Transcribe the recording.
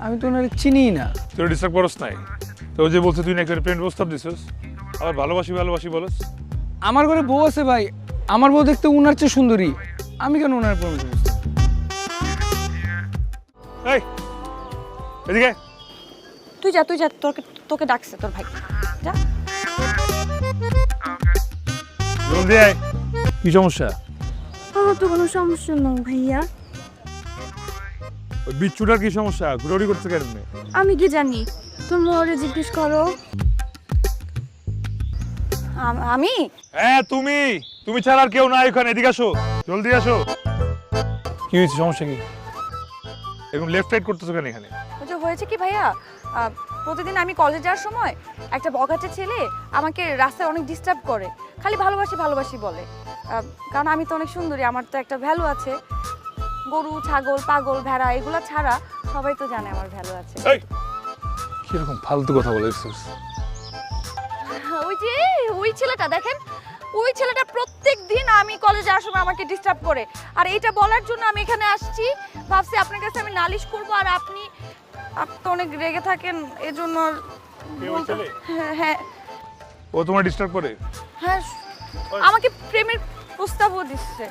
আমি তো ওনারে চিনিই না। তুই ডিস্টার্ব করস নাই তো? যে বলছে তুই নাকি প্রেম প্রস্তাব দিছিস, আবার ভালোবাসি ভালোবাসি বলস। আমার ঘরে বউ আছে ভাই, আমার বউ দেখতে উনার চেয়ে সুন্দরী, আমি কেন ওনার প্রেমে পড়ব? এই এদিকে তুই যা তোকে ডাকছে তোর ভাই, যা। জলদি আয়। কি সমস্যা? আমার তো কোনো সমস্যা নেই ভাইয়া। ওই বিচ্ছুটার কি সমস্যা? ঘুরঘুরি করছে কেন? আমি কি জানি, তুমি ওরে জিজ্ঞেস করো। আমি হ্যাঁ তুমি, তুমি ছাড়া আর কেউ না এখানে। এদিকে আসো, জলদি আসো। কি হয়েছে, সমস্যা কি? এরকম লেফট রাইট করতেছো কেন এখানে? ওই যে হয়েছে কি ভাইয়া, প্রতিদিন আমি কলেজে যাওয়ার সময় একটা বখাটে ছেলে আমাকে রাস্তায় অনেক ডিস্টার্ব করে, খালি ভালোবাসি ভালোবাসি বলে। কারণ আমি তো অনেক সুন্দরী, আমার তো একটা ভ্যালু আছে। গরু ছাগল পাগল ভেড়া এগুলো ছাড়া সবাই তো জানে আমার ভ্যালু আছে। এই কিরকম ফালতু কথা বলেছিস? ওই যে ওই ছেলেটা দেখেন, ওই ছেলেটা প্রত্যেক দিন আমি কলেজে যাওয়ার সময় আমাকে ডিস্টার্ব করে, আর এইটা বলার জন্য আমি এখানে আসছি। ভাবছি আপনার কাছে আমি নালিশ করব, আর আপনি তো অনেক রেগে থাকেন এজন্য। হ্যাঁ ও তোমার ডিস্টার্ব করে? হ্যাঁ, আমাকে প্রেমের প্রস্তাবও দিচ্ছে।